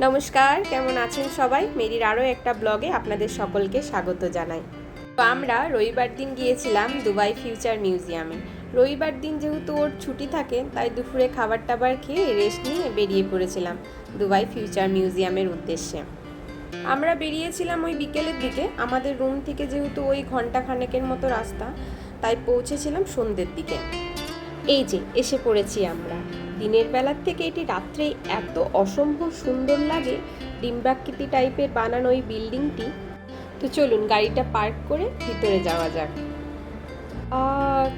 নমস্কার, কেমন আছেন সবাই? মেরির আরও একটা ব্লগে আপনাদের সকলকে স্বাগত জানাই। তো আমরা রবিবার দিন গিয়েছিলাম দুবাই ফিউচার মিউজিয়ামে। রবিবার দিন যেহেতু ওর ছুটি থাকে, তাই দুপুরে খাবার টাবার খেয়ে রেস্ট নিয়ে বেরিয়ে পড়েছিলাম দুবাই ফিউচার মিউজিয়ামের উদ্দেশ্যে। আমরা বেরিয়েছিলাম ওই বিকেলের দিকে। আমাদের রুম থেকে যেহেতু ওই ঘন্টাখানেকের মতো রাস্তা, তাই পৌঁছেছিলাম সন্ধ্যের দিকে। এই যে এসে পড়েছি আমরা। দিনের বেলার থেকে এটি রাত্রে এত অসম্ভব সুন্দর লাগে, ডিম্বাকৃতি টাইপের বানানো ওই বিল্ডিংটি। তো চলুন গাড়িটা পার্ক করে ভিতরে যাওয়া যাক।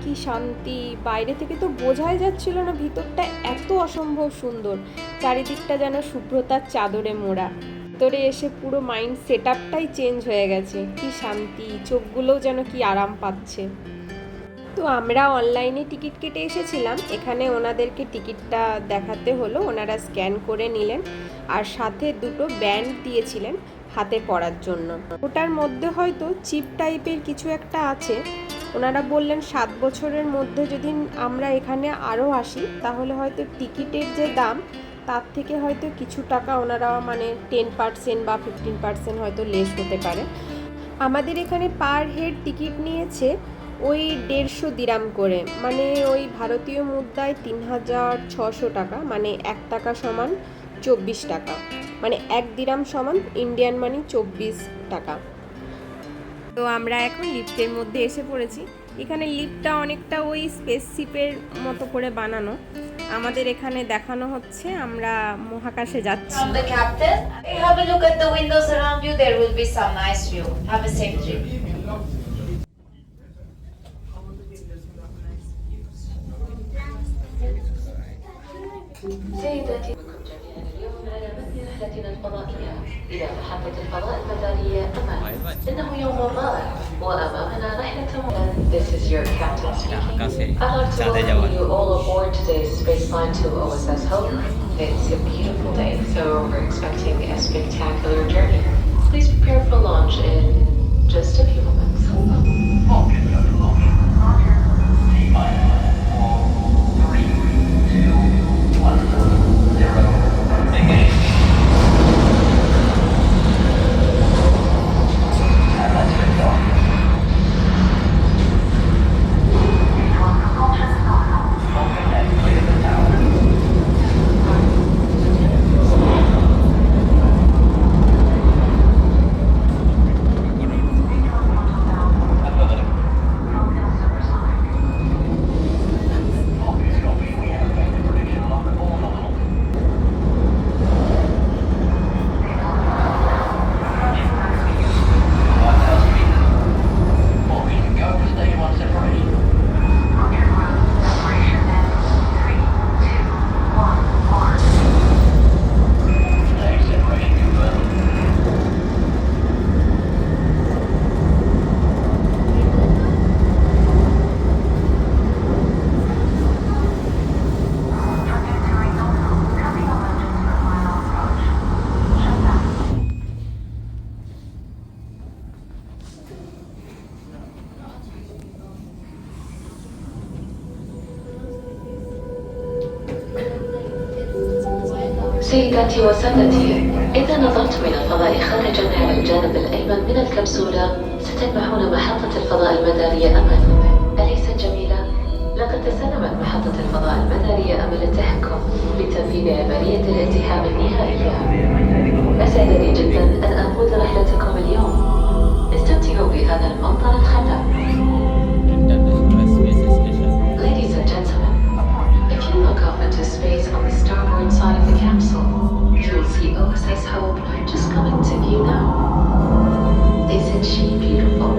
কি শান্তি! বাইরে থেকে তো বোঝাই যাচ্ছিল না ভিতরটা এত অসম্ভব সুন্দর। চারিদিকটা যেন শুভ্রতার চাদরে মোড়া। ভিতরে এসে পুরো মাইন্ড সেট আপটাই চেঞ্জ হয়ে গেছে। কি শান্তি! চোখগুলোও যেন কি আরাম পাচ্ছে। তো আমরা অনলাইনে টিকিট কেটে এসেছিলাম। এখানে ওনাদেরকে টিকিটটা দেখাতে হলো, ওনারা স্ক্যান করে নিলেন আর সাথে দুটো ব্যান্ড দিয়েছিলেন হাতে পরার জন্য। ওটার মধ্যে হয়তো চিপ টাইপের কিছু একটা আছে। ওনারা বললেন 7 বছরের মধ্যে যদি আমরা এখানে আরও আসি, তাহলে হয়তো টিকিটের যে দাম তার থেকে হয়তো কিছু টাকা ওনারা 10% বা 15% হয়তো লেস হতে পারে। আমাদের এখানে পার হেড টিকিট নিয়েছে ওই 150 দিরাম করে, ওই ভারতীয় মুদ্রায় 3600 টাকা, 1 টাকা সমান 24 টাকা, 1 দিরাম সমান ইন্ডিয়ান মানি 24 টাকা। তো আমরা এখন লিফটের মধ্যে এসে পড়েছি। এখানে লিফটটা অনেকটা ওই স্পেসশিপের মতো করে বানানো। আমাদের এখানে দেখানো হচ্ছে আমরা মহাকাশে যাচ্ছি। From the captain, have a look at the windows around you. There will be some nice view. Have a safe trip. سيداتي بكم جميعا اليوم على متن رحلتنا الفضائية إلى محطة الفضاء المدارية أمان. إنه يوم رائع وأمامنا رحلة This is your captain speaking. I'd like to welcome you all aboard today's spaceflight to OSS Hope. It's a beautiful day, so we're expecting a spectacular journey. Please prepare for launch in just a few moments. سيداتي وسادتي، إذا نظرت من الفضاء خارجا على الجانب الأيمن من الكبسولة ستلمحون محطة الفضاء المدارية أمل. أليست جميلة؟ لقد تسلمت محطة الفضاء المدارية أمل التحكم لتنفيذ عملية الالتحام النهائية. أسعدني جدا أن أقود رحلتكم اليوم. استمتعوا بهذا المنظر الخلاب. Ladies and gentlemen, if you look up into space on the starboard side of the capsule, you will see OSS Hope just coming to view now. Isn't she beautiful?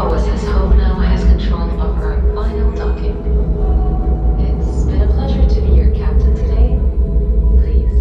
OSS Hope now has control of her final docking. It's been a pleasure to be your captain today. Please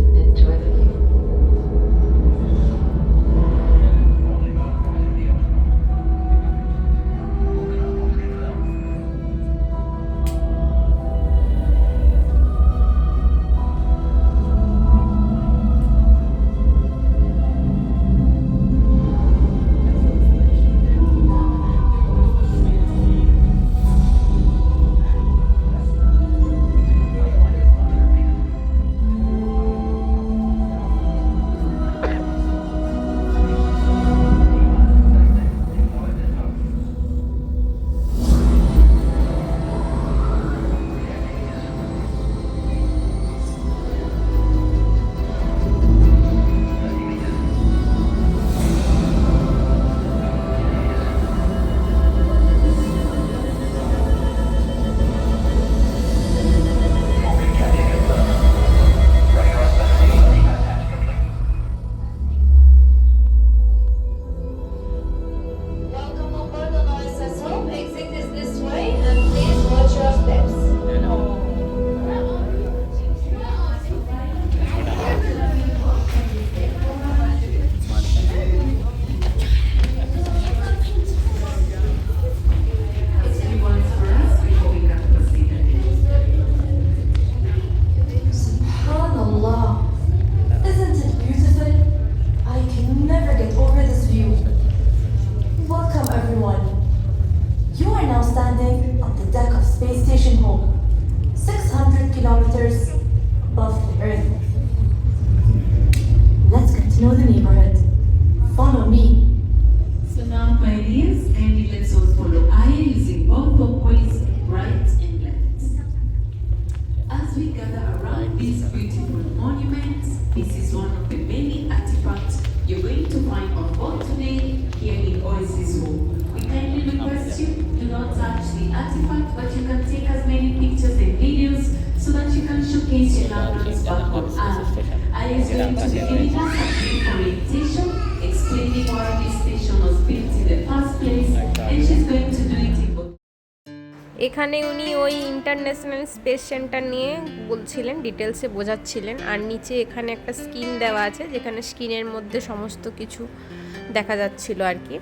not touch the artifact, but you can take as many pictures and videos so that you can showcase your loved ones back on Earth. Ali is going to be giving us a brief orientation, explaining why this station was built in the first place, and she's going to do it in both. এখানে উনি ওই international space centre নিয়ে বলছিলেন, ডিটেলসে বোঝাচ্ছিলেন। আর নিচে এখানে একটা screen দেওয়া আছে, যেখানে স্ক্রিনের মধ্যে সমস্ত কিছু দেখা যাচ্ছিল আর কি।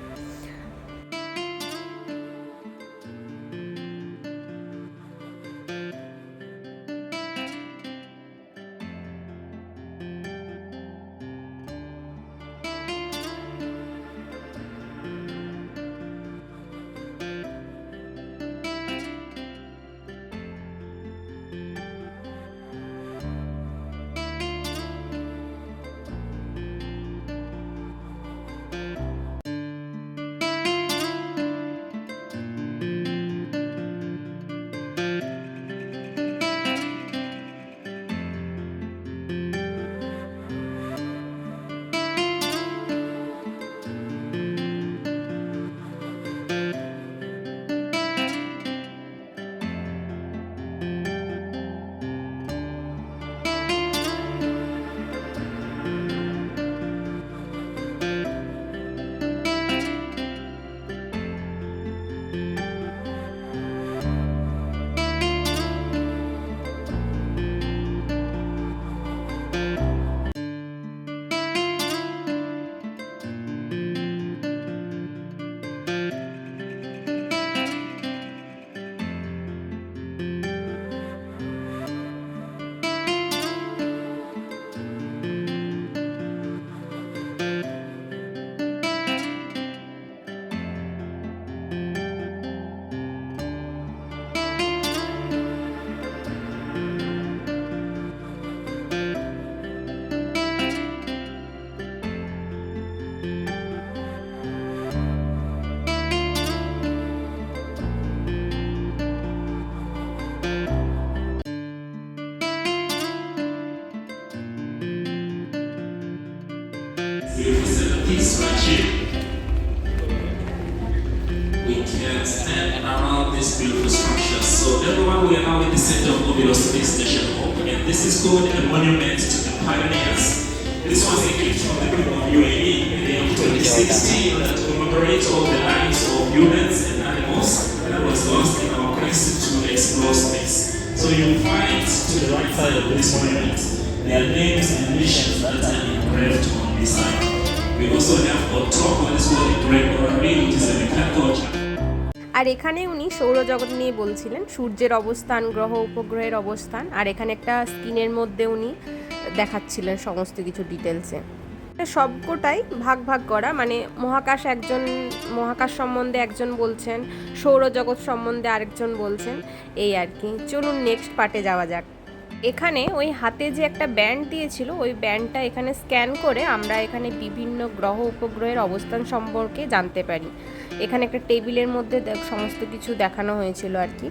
Facilities right here. We can stand around this beautiful structure. So everyone, we are now in the center of Mobile Space Station Home, and this is called a monument to the pioneers. This was a gift from the people of UAE in the year 2016 that commemorates all the lives of humans and animals that was lost in our quest to explore space. So you'll find to the right side of this monument their names and missions that are engraved on this side. We also have on top what is called a great orrery, which is a mechanical chapel. আর এখানে উনি সৌরজগৎ নিয়ে বলছিলেন, সূর্যের অবস্থান, গ্রহ উপগ্রহের অবস্থান। আর এখানে একটা স্ক্রিনের মধ্যে উনি দেখাচ্ছিলেন সমস্ত কিছু ডিটেলসে। সবকটাই ভাগ ভাগ করা, মানে মহাকাশ সম্বন্ধে একজন বলছেন, সৌরজগৎ সম্বন্ধে আরেকজন বলছেন, এই আর কি। চলুন নেক্সট পার্টে যাওয়া যাক। এখানে ওই হাতে যে একটা ব্যান্ড দিয়েছিল, ওই ব্যান্ডটা এখানে স্ক্যান করে আমরা এখানে বিভিন্ন গ্রহ উপগ্রহের অবস্থান সম্পর্কে জানতে পারি। এখানে একটা টেবিলের মধ্যে সমস্ত কিছু দেখানো হয়েছিল আর কি।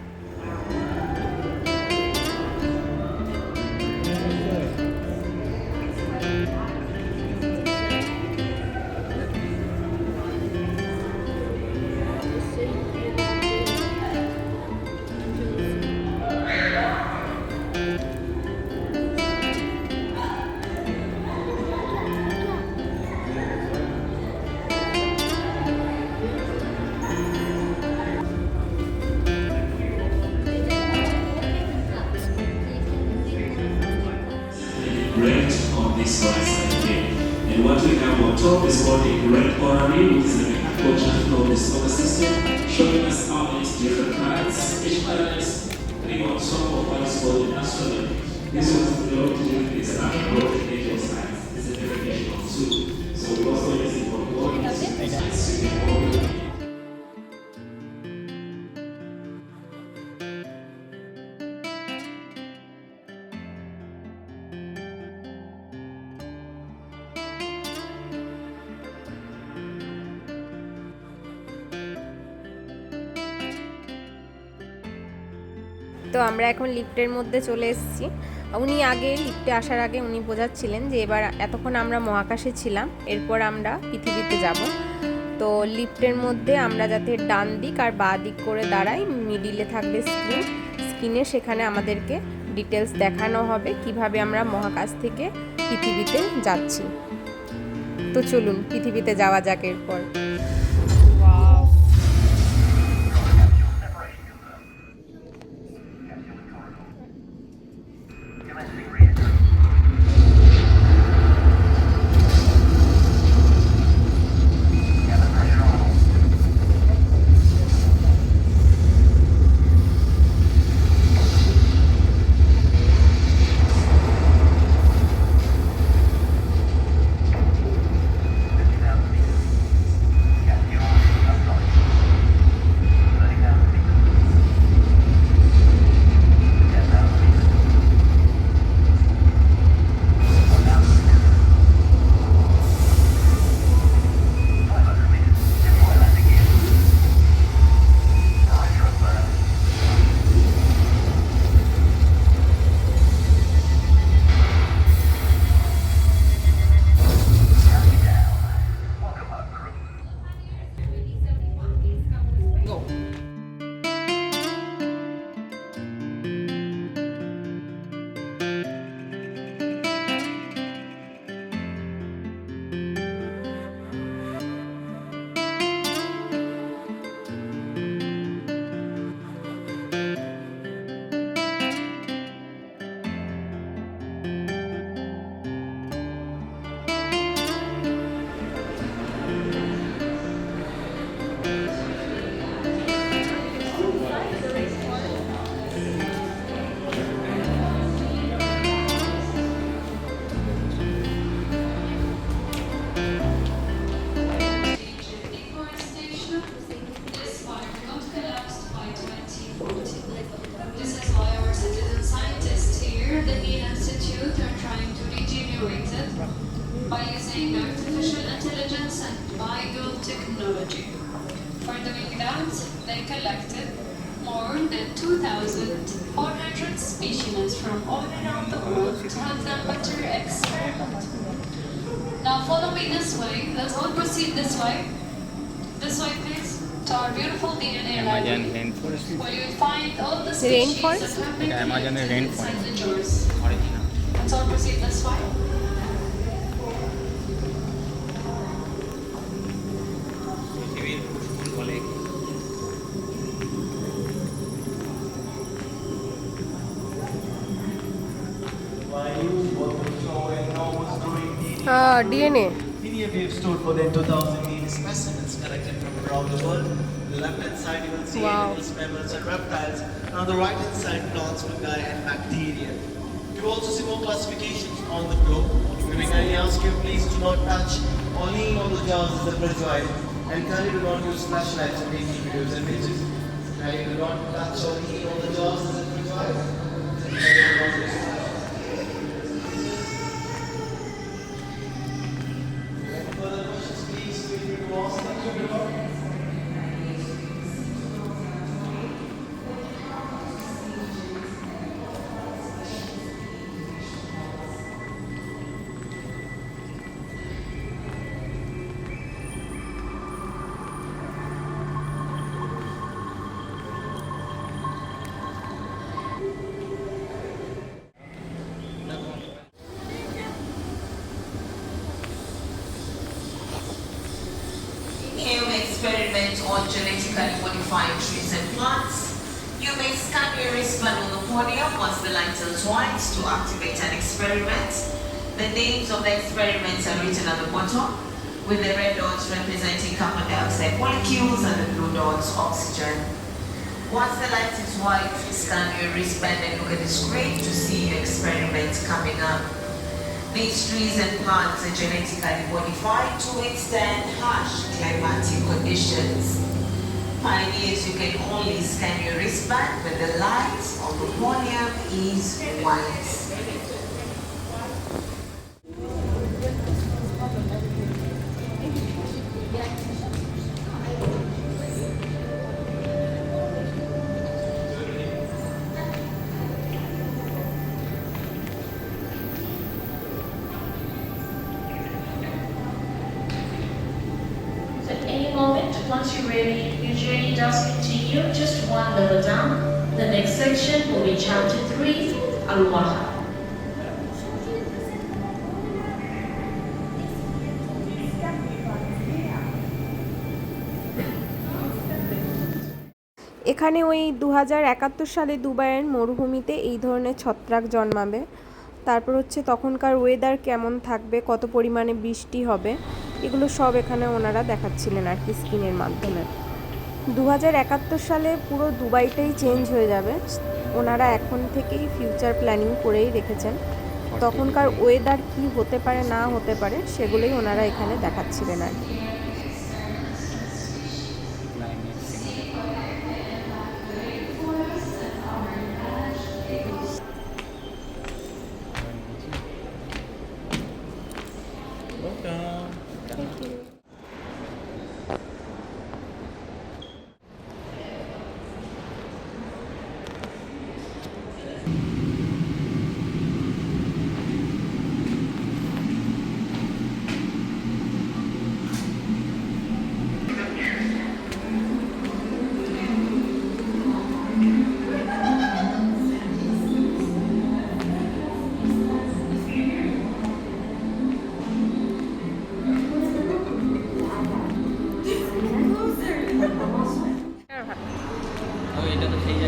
Great on this right side here. And what we have on top is called a great orrery, which is a mechanical chapel of the solar system, showing us how these different planets, each planet is pretty much some of what is called an astronomy. This was developed during the Islamic growth in age of science. This is a dedication of two. So we also use it for God, science, তো আমরা এখন লিফটের মধ্যে চলে এসেছি। উনি আগে লিফটে আসার আগে উনি বোঝাচ্ছিলেন যে এবার এতক্ষণ আমরা মহাকাশে ছিলাম, এরপর আমরা পৃথিবীতে যাব। তো লিফটের মধ্যে আমরা যাতে ডান দিক আর বাঁ দিক করে দাঁড়াই, মিডিলে থাকবে স্ক্রিনে সেখানে আমাদেরকে ডিটেলস দেখানো হবে কিভাবে আমরা মহাকাশ থেকে পৃথিবীতে যাচ্ছি। তো চলুন পৃথিবীতে যাওয়া যাক এরপর। This is why our citizen scientists here at the Neil Institute are trying to regenerate it by using artificial intelligence and biotechnology. For doing that, they collected more than 2,400 specimens from all around the world to help them better experiment. Now follow me this way. Let's all proceed this way. This way, please. To our beautiful DNA Amazon library, rainforest. where you'll find all the species Rainforest? that have been Yeah, Amazon collected rainforest. inside the jars. Original. Let's all proceed this way. DNA. Many of you have stored for than 2,000 specimens collected from around the world. On the left hand side you will see Wow. animals, mammals and reptiles. And on the right hand side plants, fungi and bacteria. You will also see more classifications on the globe. We may kindly ask you please do not touch or lean on the jars as they preside. And kindly do not use flashlights when taking videos and pictures. Kindly do not touch or lean on the jars as they preside. Kindly do not use further questions, please feel free to ask them to the Lord. Inhale experiment on genetically modified trees and plants. You may scan your wristband on the podium once the light turns white to activate an experiment. The names of the experiments are written at the bottom, with the red dots representing carbon dioxide molecules and the blue dots oxygen. Once the light is white, scan your wristband and look at the screen to see your experiment coming up. These trees and plants are genetically modified to withstand harsh climatic conditions. Pioneers, you can only scan your wristband when the light on the podium is white. The aim once you're ready, your journey does continue just one level down. The next section will be chapter 3, Al-Waha. এখানে ওই 2071 সালে দুবাইয়ের মরুভূমিতে এই ধরনের ছত্রাক জন্মাবে। তারপর হচ্ছে তখনকার ওয়েদার কেমন থাকবে, কত পরিমাণে বৃষ্টি হবে, এগুলো সব এখানে ওনারা দেখাচ্ছিলেন আর কি স্ক্রিনের মাধ্যমে। 2071 সালে পুরো দুবাইটাই চেঞ্জ হয়ে যাবে, ওনারা এখন থেকেই ফিউচার প্ল্যানিং করেই রেখেছেন। তখনকার ওয়েদার কি হতে পারে না হতে পারে সেগুলোই ওনারা এখানে দেখাচ্ছিলেন আর কি।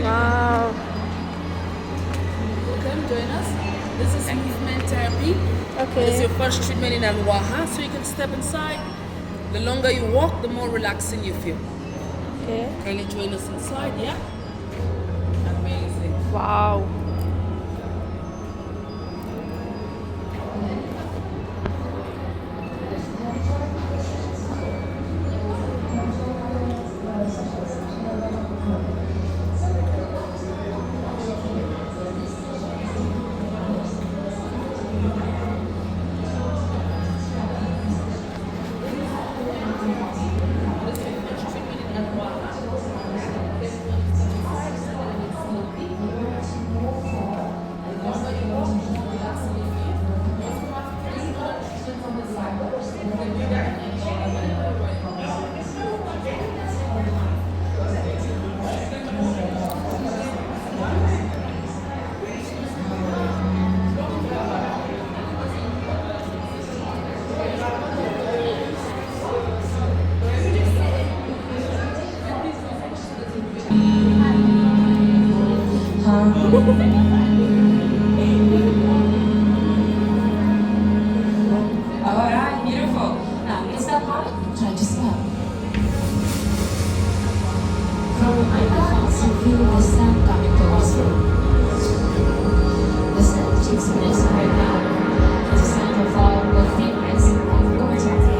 Wow. Come join us. This is movement therapy. Okay. This is your first treatment in Al-Waha, so you can step inside. The longer you walk, the more relaxing you feel. Okay. Can you join us inside? Yeah. Amazing. Wow. Alright, beautiful. Now, is that hot? Try to smell. From the microphones, you feel the sound coming towards you. The sound takes place right now. The sound of all the fingers of contact.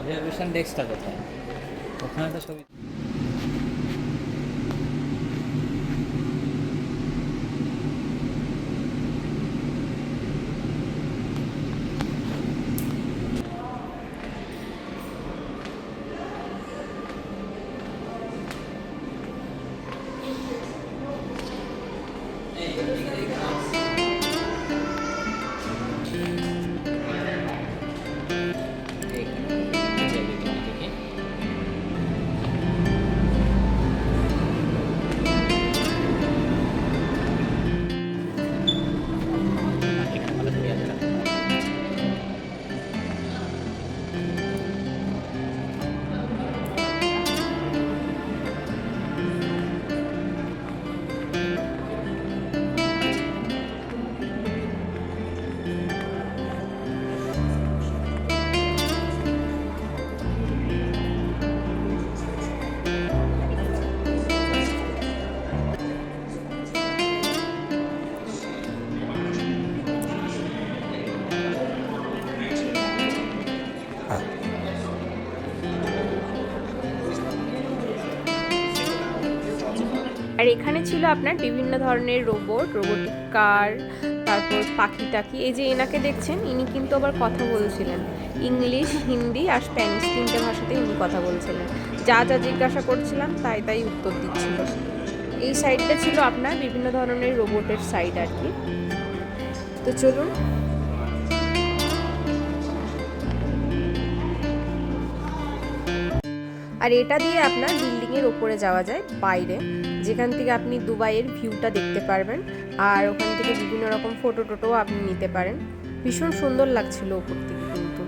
Observation ডেস্কটা কোথায়? ওখানে তো ছবি এখানে ছিল আপনার বিভিন্ন ধরনের রোবট, রোবোটিক কার, তারপর পাখি টাকি। এই যে এনাকে দেখছেন, ইনি কিন্তু আবার কথা বলছিলেন ইংলিশ, হিন্দি আর স্প্যানিশ 3টে ভাষাতে ইনি কথা বলছিলেন। যা যা জিজ্ঞাসা করছিলাম তাই উত্তর দিচ্ছিল। এই সাইডটা ছিল আপনার বিভিন্ন ধরনের রোবটের সাইড আর কি। তো চলুন। আর এটা দিয়ে আপনার বিল্ডিংয়ের ওপরে যাওয়া যায় বাইরে, যেখান থেকে আপনি দুবাইয়ের ভিউটা দেখতে পারবেন। আর ওখান থেকে বিভিন্ন রকম ফটো টোটোও আপনি নিতে পারেন। ভীষণ সুন্দর লাগছিল ওপর থেকে, কিন্তু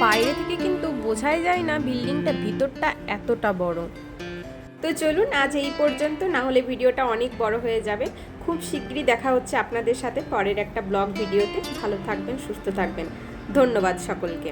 বাইরে থেকে কিন্তু বোঝাই যায় না বিল্ডিংটা ভিতরটা এতটা বড়। তো চলুন আজ এই পর্যন্ত, না হলে ভিডিওটা অনেক বড় হয়ে যাবে। খুব শীঘ্রই দেখা হচ্ছে আপনাদের সাথে পরের একটা ব্লগ ভিডিওতে। ভালো থাকবেন, সুস্থ থাকবেন। ধন্যবাদ সকলকে।